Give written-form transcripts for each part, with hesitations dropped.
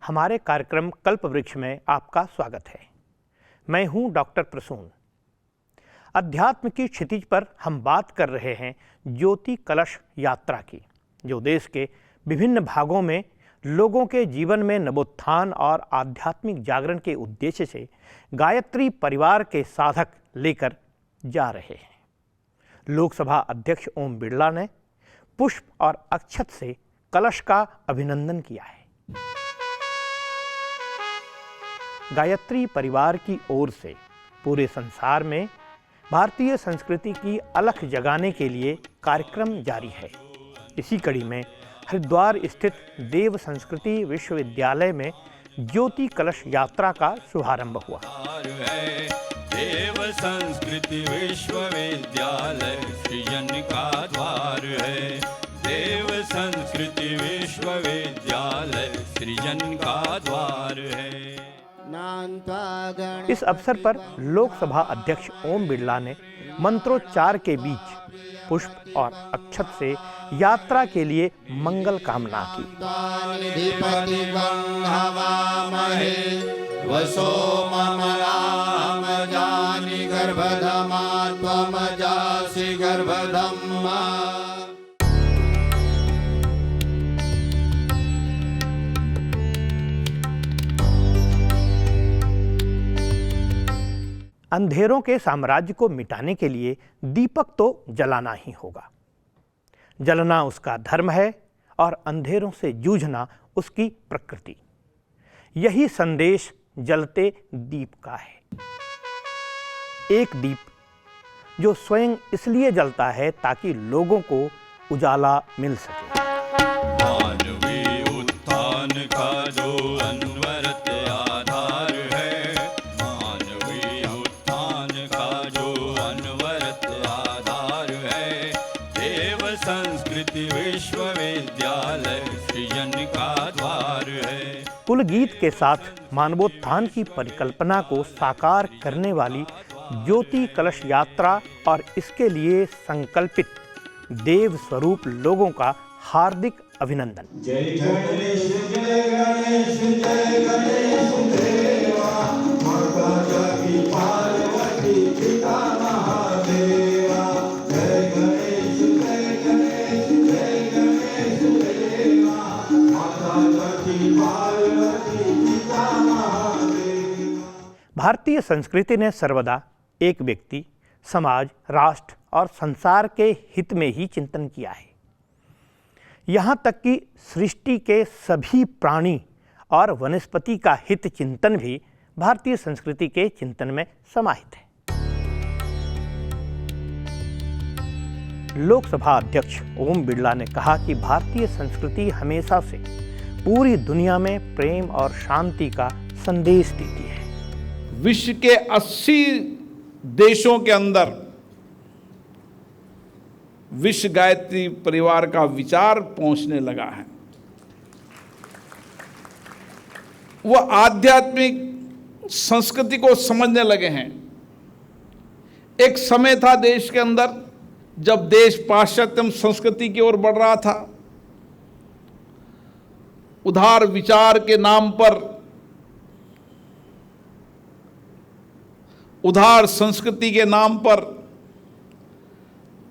हमारे कार्यक्रम कल्पवृक्ष में आपका स्वागत है। मैं हूं डॉक्टर प्रसून। अध्यात्म की क्षितिज पर हम बात कर रहे हैं ज्योति कलश यात्रा की, जो देश के विभिन्न भागों में लोगों के जीवन में नवोत्थान और आध्यात्मिक जागरण के उद्देश्य से गायत्री परिवार के साधक लेकर जा रहे हैं। लोकसभा अध्यक्ष ओम बिरला ने पुष्प और अक्षत से कलश का अभिनंदन किया है। गायत्री परिवार की ओर से पूरे संसार में भारतीय संस्कृति की अलख जगाने के लिए कार्यक्रम जारी है। इसी कड़ी में हरिद्वार स्थित देव संस्कृति विश्वविद्यालय में ज्योति कलश यात्रा का शुभारंभ हुआ। देव संस्कृति विश्वविद्यालय सृजन का द्वार है। देव संस्कृति विश्वविद्यालय सृजन का द्वार है। इस अवसर पर लोकसभा अध्यक्ष ओम बिरला ने मंत्रोच्चार के बीच पुष्प और अक्षत से यात्रा के लिए मंगल कामना की। अंधेरों के साम्राज्य को मिटाने के लिए दीपक तो जलाना ही होगा। जलना उसका धर्म है और अंधेरों से जूझना उसकी प्रकृति। यही संदेश जलते दीप का है। एक दीप जो स्वयं इसलिए जलता है ताकि लोगों को उजाला मिल सके। मानवीय उत्थान का जो अनवरत आधार है, मानवीय उत्थान का जो अनवरत आधार है, देव संस्कृति विश्वविद्यालय सृजन का द्वार है। कुल गीत के साथ मानवोत्थान की परिकल्पना को साकार करने वाली ज्योति कलश यात्रा और इसके लिए संकल्पित देव स्वरूप लोगों का हार्दिक अभिनंदन। जय गणेश जय गणेश जय गणेश देवा, माता जाकी पार्वती पिता महादेवा। जय गणेश जय गणेश जय गणेश देवा, माता जाकी पार्वती पिता महादेवा। भारतीय संस्कृति ने सर्वदा एक व्यक्ति, समाज, राष्ट्र और संसार के हित में ही चिंतन किया है। यहाँ तक कि सृष्टि के सभी प्राणी और वनस्पति का हित चिंतन भी भारतीय संस्कृति के चिंतन में समाहित है। लोकसभा अध्यक्ष ओम बिरला ने कहा कि भारतीय संस्कृति हमेशा से पूरी दुनिया में प्रेम और शांति का संदेश देती है। विश्व के 80 देशों के अंदर विश्व गायत्री परिवार का विचार पहुंचने लगा है। वह आध्यात्मिक संस्कृति को समझने लगे हैं। एक समय था देश के अंदर जब देश पाश्चात्य संस्कृति की ओर बढ़ रहा था। उदार विचार के नाम पर, उदार संस्कृति के नाम पर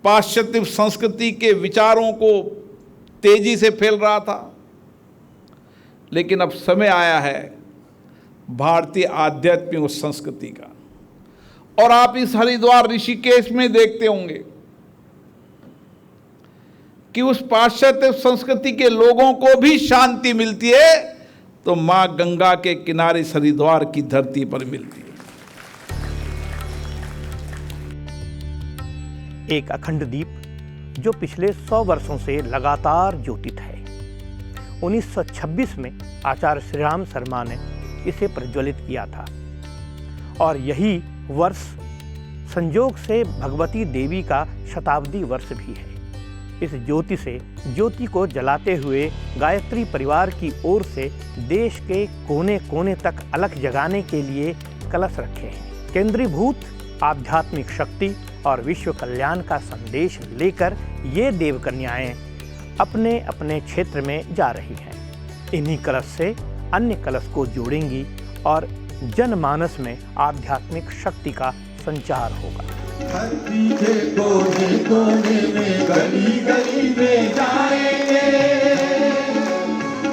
पाश्चात्य संस्कृति के विचारों को तेजी से फैल रहा था। लेकिन अब समय आया है भारतीय आध्यात्मिक संस्कृति का। और आप इस हरिद्वार ऋषिकेश में देखते होंगे कि उस पाश्चात्य संस्कृति के लोगों को भी शांति मिलती है तो मां गंगा के किनारे हरिद्वार की धरती पर मिलती है। एक अखंड दीप जो पिछले 100 वर्षों से लगातार ज्योतित है। 1926 में आचार्य श्री राम शर्मा ने इसे प्रज्वलित किया था और यही वर्ष संयोग से भगवती देवी का शताब्दी वर्ष भी है। इस ज्योति से ज्योति को जलाते हुए गायत्री परिवार की ओर से देश के कोने कोने तक अलख जगाने के लिए कलश रखे हैं। केंद्रीभूत आध्यात्मिक शक्ति और विश्व कल्याण का संदेश लेकर ये देवकन्याएं अपने अपने क्षेत्र में जा रही हैं। इन्हीं कलश से अन्य कलश को जोड़ेंगी और जनमानस में आध्यात्मिक शक्ति का संचार होगा। धरती के कोने कोने में गली गली में जाएंगे,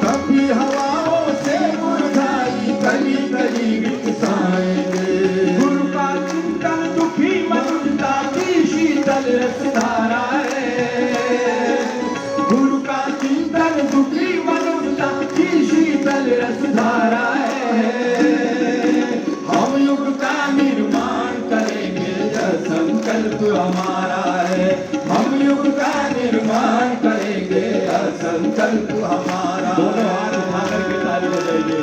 कभी हवाओं से मुरझाई गली गली बिकसाएंगे। गुरु का चिंतन दुखी मनुष्यता की शीतल रसधारा है। गुरु का चिंतन दुखी मनुष्यता की शीतल रसधारा है। हम युग का निर्माण करेंगे, यह संकल्प हमारा है। हम युग का निर्माण करेंगे, यह संकल्प हमारा। दोनों हाथ उठा करके ताली बजाइए।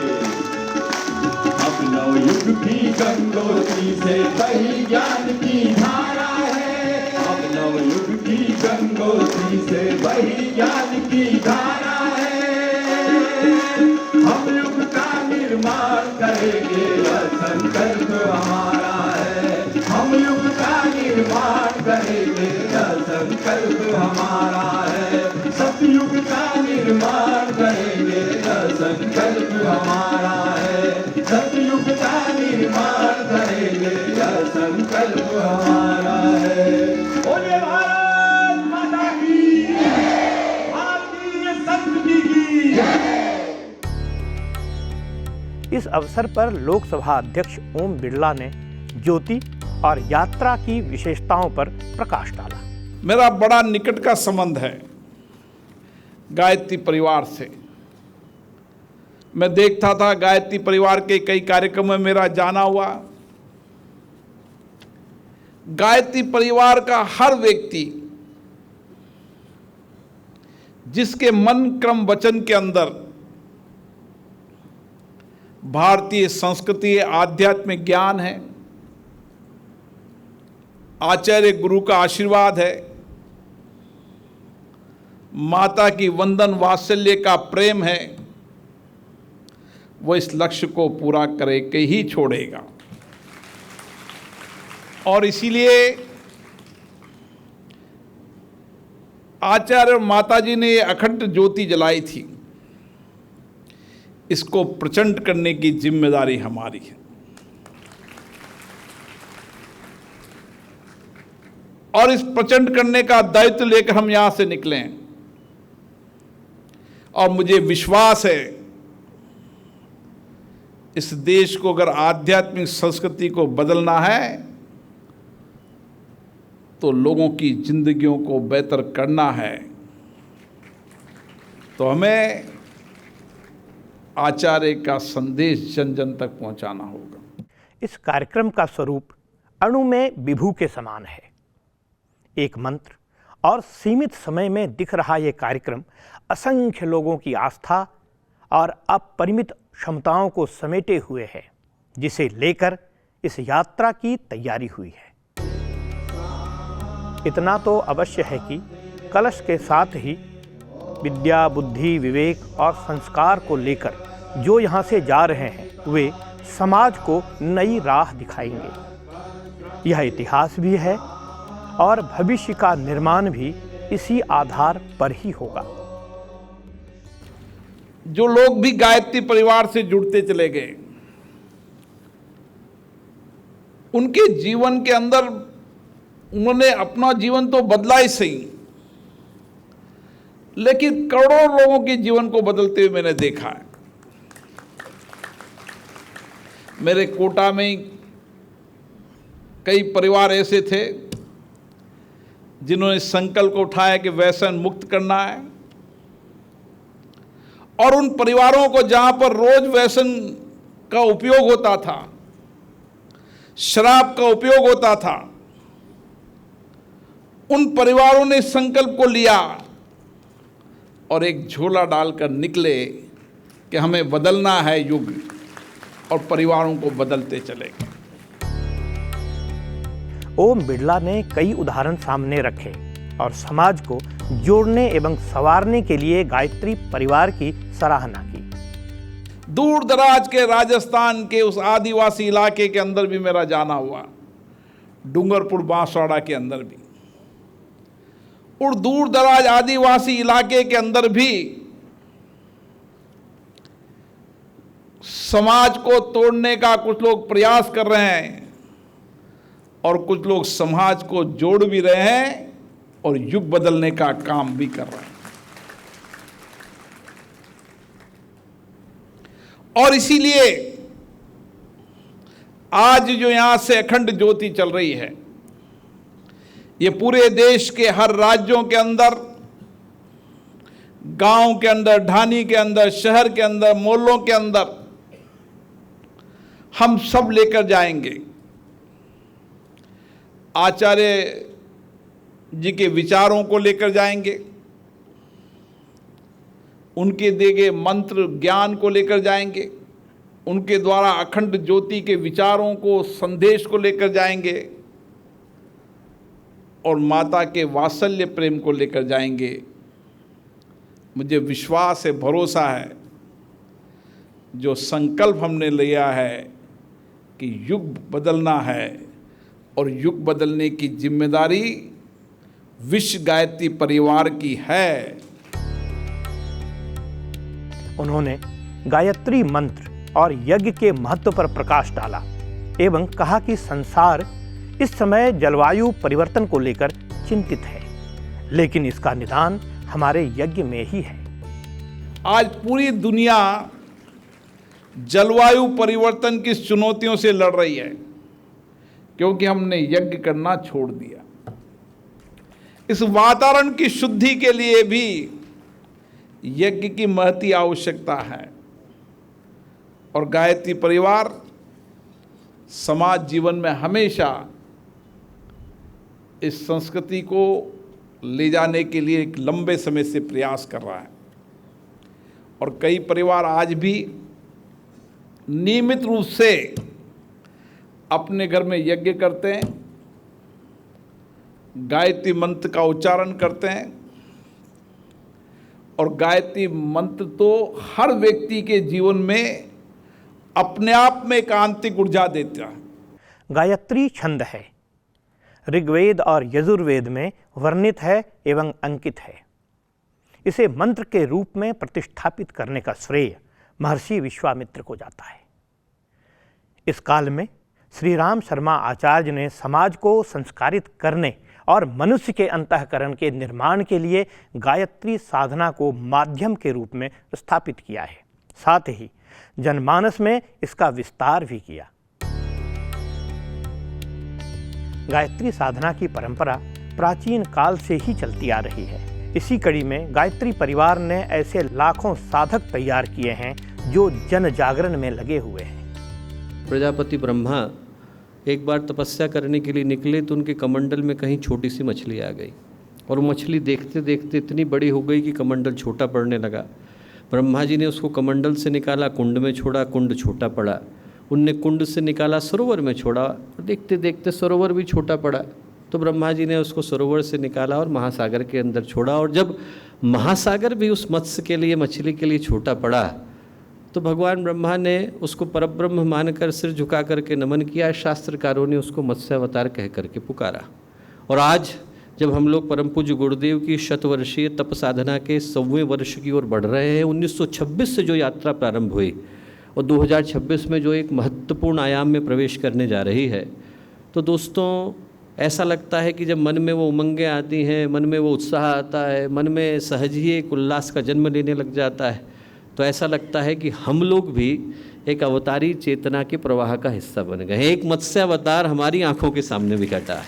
अब नवयुग की गंगोत्री से बही ज्ञान की धारा है। अब नवयुग की गंगोत्री से बही ज्ञान की धारा है। हम युग का निर्माण करेंगे, यह संकल्प हमारा है। हम युग का निर्माण करेंगे, यह संकल्प हमारा है। सतयुग का निर्माण करेंगे, यह संकल्प हमारा है। सतयुग का निर्माण करेंगे, यह संकल्प हमारा है। बोले भारत माता की, भारतीय संस्कृति की। इस अवसर पर लोकसभा अध्यक्ष ओम बिरला ने ज्योति और यात्रा की विशेषताओं पर प्रकाश डाला। मेरा बड़ा निकट का संबंध है गायत्री परिवार से। मैं देखता था गायत्री परिवार के कई कार्यक्रमों में मेरा जाना हुआ। गायत्री परिवार का हर व्यक्ति जिसके मन क्रम वचन के अंदर भारतीय संस्कृति आध्यात्मिक ज्ञान है, आचार्य गुरु का आशीर्वाद है, माता की वंदन वात्सल्य का प्रेम है, वो इस लक्ष्य को पूरा करके ही छोड़ेगा। और इसीलिए आचार्य और माता जी ने अखंड ज्योति जलाई थी। इसको प्रचंड करने की जिम्मेदारी हमारी है। और इस प्रचंड करने का दायित्व लेकर हम यहां से निकले हैं। और मुझे विश्वास है इस देश को अगर आध्यात्मिक संस्कृति को बदलना है तो लोगों की जिंदगियों को बेहतर करना है, तो हमें आचार्य का संदेश जन जन तक पहुंचाना होगा। इस कार्यक्रम का स्वरूप अणु में विभू के समान है। एक मंत्र और सीमित समय में दिख रहा यह कार्यक्रम असंख्य लोगों की आस्था और अपरिमित क्षमताओं को समेटे हुए है, जिसे लेकर इस यात्रा की तैयारी हुई है। इतना तो अवश्य है कि कलश के साथ ही विद्या, बुद्धि, विवेक और संस्कार को लेकर जो यहाँ से जा रहे हैं वे समाज को नई राह दिखाएंगे। यह इतिहास भी है और भविष्य का निर्माण भी इसी आधार पर ही होगा। जो लोग भी गायत्री परिवार से जुड़ते चले गए, उनके जीवन के अंदर उन्होंने अपना जीवन तो बदला ही सही, लेकिन करोड़ों लोगों के जीवन को बदलते हुए मैंने देखा है। मेरे कोटा में कई परिवार ऐसे थे जिन्होंने संकल्प को उठाया कि व्यसन मुक्त करना है, और उन परिवारों को जहां पर रोज व्यसन का उपयोग होता था, शराब का उपयोग होता था, उन परिवारों ने संकल्प को लिया और एक झोला डालकर निकले कि हमें बदलना है युग, और परिवारों को बदलते चले गए। ओम बिरला ने कई उदाहरण सामने रखे और समाज को जोड़ने एवं संवारने के लिए गायत्री परिवार की सराहना की। दूर दराज के राजस्थान के उस आदिवासी इलाके के अंदर भी मेरा जाना हुआ, डूंगरपुर बांसवाड़ा के अंदर भी, और दूर दराज आदिवासी इलाके के अंदर भी समाज को तोड़ने का कुछ लोग प्रयास कर रहे हैं और कुछ लोग समाज को जोड़ भी रहे हैं और युग बदलने का काम भी कर रहे हैं। और इसीलिए आज जो यहां से अखंड ज्योति चल रही है, ये पूरे देश के हर राज्यों के अंदर, गांव के अंदर, ढानी के अंदर, शहर के अंदर, मोहल्लों के अंदर हम सब लेकर जाएंगे। आचार्य जी के विचारों को लेकर जाएंगे, उनके दिए गए मंत्र ज्ञान को लेकर जाएंगे, उनके द्वारा अखंड ज्योति के विचारों को, संदेश को लेकर जाएंगे और माता के वात्सल्य प्रेम को लेकर जाएंगे। मुझे विश्वास है, भरोसा है, जो संकल्प हमने लिया है कि युग बदलना है और युग बदलने की जिम्मेदारी विश्व गायत्री परिवार की है। उन्होंने गायत्री मंत्र और यज्ञ के महत्व पर प्रकाश डाला एवं कहा कि संसार इस समय जलवायु परिवर्तन को लेकर चिंतित है, लेकिन इसका निदान हमारे यज्ञ में ही है। आज पूरी दुनिया जलवायु परिवर्तन की चुनौतियों से लड़ रही है क्योंकि हमने यज्ञ करना छोड़ दिया। इस वातावरण की शुद्धि के लिए भी यज्ञ की महती आवश्यकता है और गायत्री परिवार समाज जीवन में हमेशा इस संस्कृति को ले जाने के लिए एक लंबे समय से प्रयास कर रहा है और कई परिवार आज भी नियमित रूप से अपने घर में यज्ञ करते हैं, गायत्री मंत्र का उच्चारण करते हैं और गायत्री मंत्र तो हर व्यक्ति के जीवन में अपने आप में एक आंतरिक ऊर्जा देता है। गायत्री छंद है, ऋग्वेद और यजुर्वेद में वर्णित है एवं अंकित है। इसे मंत्र के रूप में प्रतिष्ठापित करने का श्रेय महर्षि विश्वामित्र को जाता है। इस काल में श्री राम शर्मा आचार्य ने समाज को संस्कारित करने और मनुष्य के अंतःकरण के निर्माण के लिए गायत्री साधना को माध्यम के रूप में स्थापित किया है। साथ ही जनमानस में इसका विस्तार भी किया। गायत्री साधना की परंपरा प्राचीन काल से ही चलती आ रही है। इसी कड़ी में गायत्री परिवार ने ऐसे लाखों साधक तैयार किए हैं जो जन जागरण में लगे हुए हैं। प्रजापति ब्रह्मा एक बार तपस्या करने के लिए निकले तो उनके कमंडल में कहीं छोटी सी मछली आ गई और वो मछली देखते देखते इतनी बड़ी हो गई कि कमंडल छोटा पड़ने लगा। ब्रह्मा जी ने उसको कमंडल से निकाला, कुंड में छोड़ा, कुंड छोटा पड़ा। उनने कुंड से निकाला, सरोवर में छोड़ा, देखते देखते सरोवर भी छोटा पड़ा। तो ब्रह्मा जी ने उसको सरोवर से निकाला और महासागर के अंदर छोड़ा। और जब महासागर भी उस मत्स्य के लिए, मछली के लिए छोटा पड़ा, तो भगवान ब्रह्मा ने उसको परब्रह्म मानकर सिर झुका करके नमन किया। शास्त्रकारों ने उसको मत्स्यावतार कह करके पुकारा। और आज जब हम लोग परम पूज्य गुरुदेव की शतवर्षीय तप साधना के 100वें वर्ष की ओर बढ़ रहे हैं, 1926 से जो यात्रा प्रारंभ हुई और 2026 में जो एक महत्वपूर्ण आयाम में प्रवेश करने जा रही है, तो दोस्तों ऐसा लगता है कि जब मन में वो उमंगें आती हैं, मन में वो उत्साह आता है, मन में सहज ही एक उल्लास का जन्म लेने लग जाता है, तो ऐसा लगता है कि हम लोग भी एक अवतारी चेतना के प्रवाह का हिस्सा बन गए हैं। एक मत्स्यावतार हमारी आंखों के सामने भी घटा है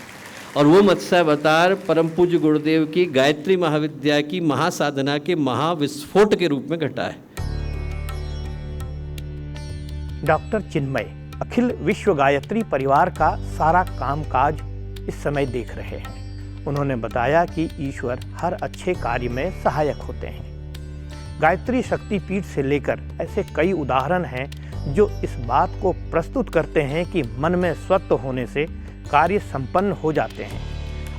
और वो मत्स्यावतार परम पूज्य गुरुदेव की गायत्री महाविद्या की महासाधना के महाविस्फोट के रूप में घटा है। डॉक्टर चिन्मय अखिल विश्व गायत्री परिवार का सारा कामकाज इस समय देख रहे हैं। उन्होंने बताया कि ईश्वर हर अच्छे कार्य में सहायक होते हैं। गायत्री शक्तिपीठ से लेकर ऐसे कई उदाहरण हैं जो इस बात को प्रस्तुत करते हैं कि मन में स्वतः होने से कार्य संपन्न हो जाते हैं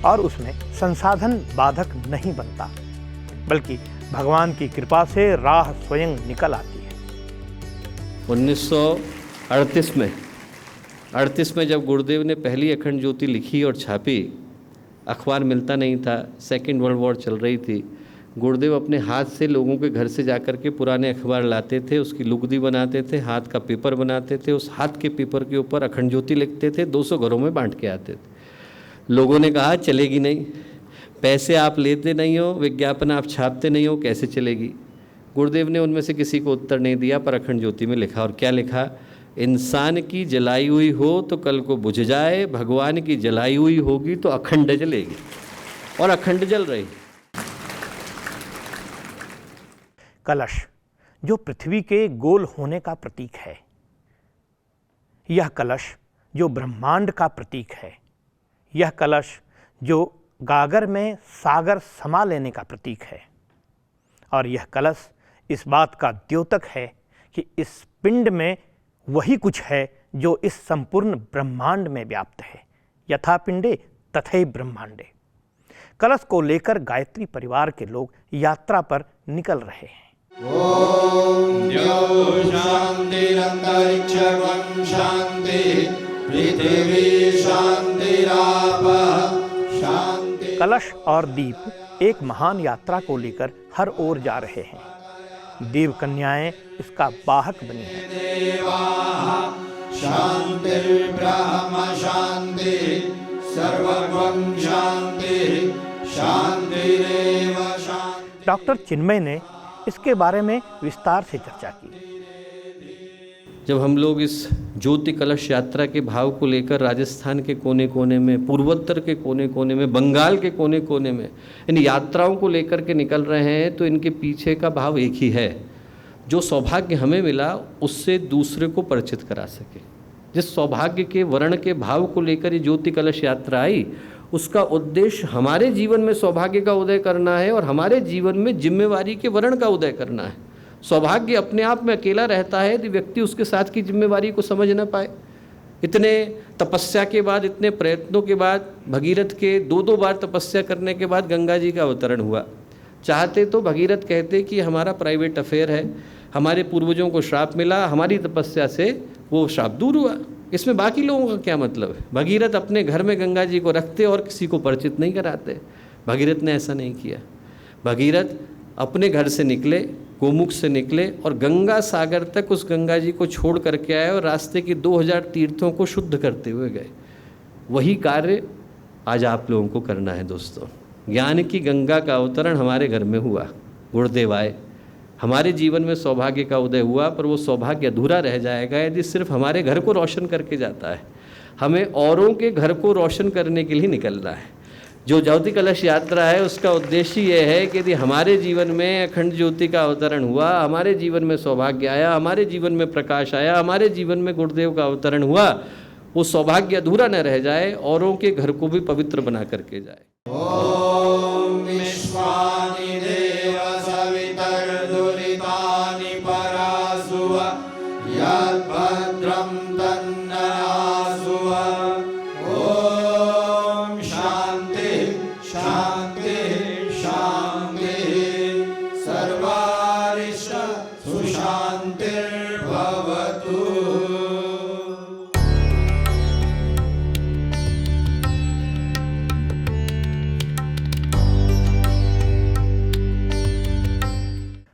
और उसमें संसाधन बाधक नहीं बनता, बल्कि भगवान की कृपा से राह स्वयं निकल आती है। 1938 में जब गुरुदेव ने पहली अखंड ज्योति लिखी और छापी, अखबार मिलता नहीं था, सेकेंड वर्ल्ड वॉर चल रही थी, गुरुदेव अपने हाथ से लोगों के घर से जाकर के पुराने अखबार लाते थे, उसकी लुगदी बनाते थे, हाथ का पेपर बनाते थे, उस हाथ के पेपर के ऊपर अखंड ज्योति लिखते थे, 200 घरों में बांट के आते थे। लोगों ने कहा चलेगी नहीं, पैसे आप लेते नहीं हो, विज्ञापन आप छापते नहीं हो, कैसे चलेगी। गुरुदेव ने उनमें से किसी को उत्तर नहीं दिया, पर अखंड ज्योति में लिखा। और क्या लिखा? इंसान की जलाई हुई हो तो कल को बुझ जाए, भगवान की जलाई हुई होगी तो अखंड जलेगी। और अखंड जल रही। कलश जो पृथ्वी के गोल होने का प्रतीक है, यह कलश जो ब्रह्मांड का प्रतीक है, यह कलश जो गागर में सागर समा लेने का प्रतीक है, और यह कलश इस बात का द्योतक है कि इस पिंड में वही कुछ है जो इस संपूर्ण ब्रह्मांड में व्याप्त है। यथा पिंडे तथैव ब्रह्मांडे। कलश को लेकर गायत्री परिवार के लोग यात्रा पर निकल रहे हैं। ॐ द्यौ शान्तिरन्तरिक्षं शान्ति पृथिवी शान्तिरापः शान्ति। कलश और दीप एक महान यात्रा को लेकर हर ओर जा रहे हैं। देव कन्याएं इसका वाहक बनी हैं। देवाः शान्तिर्ब्रह्म शान्ति सर्वं शान्ति शान्तिरेव शान्ति। डॉक्टर चिन्मय ने इसके बारे में विस्तार से चर्चा की। जब हम लोग इस ज्योति कलश यात्रा के भाव को लेकर राजस्थान के कोने कोने में, पूर्वोत्तर के कोने कोने में, बंगाल के कोने कोने में इन यात्राओं को लेकर के निकल रहे हैं, तो इनके पीछे का भाव एक ही है। जो सौभाग्य हमें मिला उससे दूसरे को परिचित करा सके। जिस सौभाग्य के वर्ण के भाव को लेकर ये ज्योति कलश यात्रा आई, उसका उद्देश्य हमारे जीवन में सौभाग्य का उदय करना है और हमारे जीवन में जिम्मेवारी के वर्ण का उदय करना है। सौभाग्य अपने आप में अकेला रहता है यदि व्यक्ति उसके साथ की जिम्मेवारी को समझ ना पाए। इतने तपस्या के बाद, इतने प्रयत्नों के बाद, भगीरथ के 2-2 बार तपस्या करने के बाद गंगा जी का अवतरण हुआ। चाहते तो भगीरथ कहते कि हमारा प्राइवेट अफेयर है, हमारे पूर्वजों को श्राप मिला, हमारी तपस्या से वो श्राप दूर हुआ, इसमें बाकी लोगों का क्या मतलब है। भगीरथ अपने घर में गंगा जी को रखते और किसी को परिचित नहीं कराते। भगीरथ ने ऐसा नहीं किया। भगीरथ अपने घर से निकले, गोमुख से निकले और गंगा सागर तक उस गंगा जी को छोड़ करके आए और रास्ते के 2000 तीर्थों को शुद्ध करते हुए गए। वही कार्य आज आप लोगों को करना है दोस्तों। ज्ञान की गंगा का अवतरण हमारे घर में हुआ, गुरुदेव आए, हमारे जीवन में सौभाग्य का उदय हुआ, पर वो सौभाग्य अधूरा रह जाएगा यदि सिर्फ हमारे घर को रोशन करके जाता है। हमें औरों के घर को रोशन करने के लिए निकलना है। जो ज्योति कलश यात्रा है उसका उद्देश्य ये है कि यदि हमारे जीवन में अखंड ज्योति का अवतरण हुआ, हमारे जीवन में सौभाग्य आया, हमारे जीवन में प्रकाश आया, हमारे जीवन में गुरुदेव का अवतरण हुआ, वो सौभाग्य अधूरा न रह जाए, औरों के घर को भी पवित्र बना करके जाए। ॐ विश्वानि देव सवितर्दुरितानि परासुव यद्भद्रं तन्नरासुव। ॐ शान्ति शान्ति शान्ति सर्वारिष्ट सुशान्तिर्भवतु।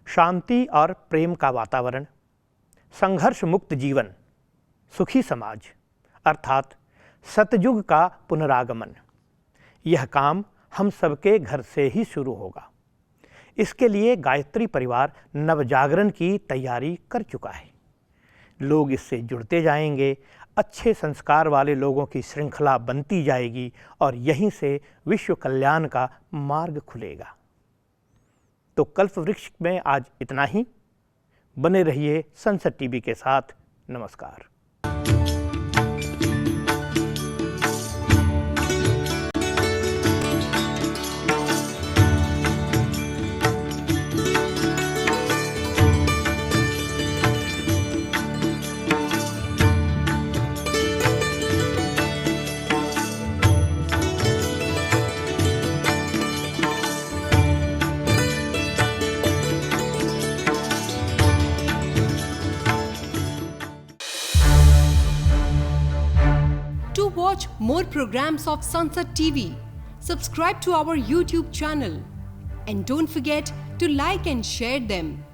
शांति और प्रेम का वातावरण, संघर्ष मुक्त जीवन, सुखी समाज अर्थात सतयुग का पुनरागमन, यह काम हम सबके घर से ही शुरू होगा। इसके लिए गायत्री परिवार नवजागरण की तैयारी कर चुका है। लोग इससे जुड़ते जाएंगे, अच्छे संस्कार वाले लोगों की श्रृंखला बनती जाएगी और यहीं से विश्व कल्याण का मार्ग खुलेगा। तो कल्पवृक्ष में आज इतना ही। बने रहिए संसद टीवी के साथ। नमस्कार। To watch more programs of Sansad TV, subscribe to our YouTube channel and don't forget to like and share them.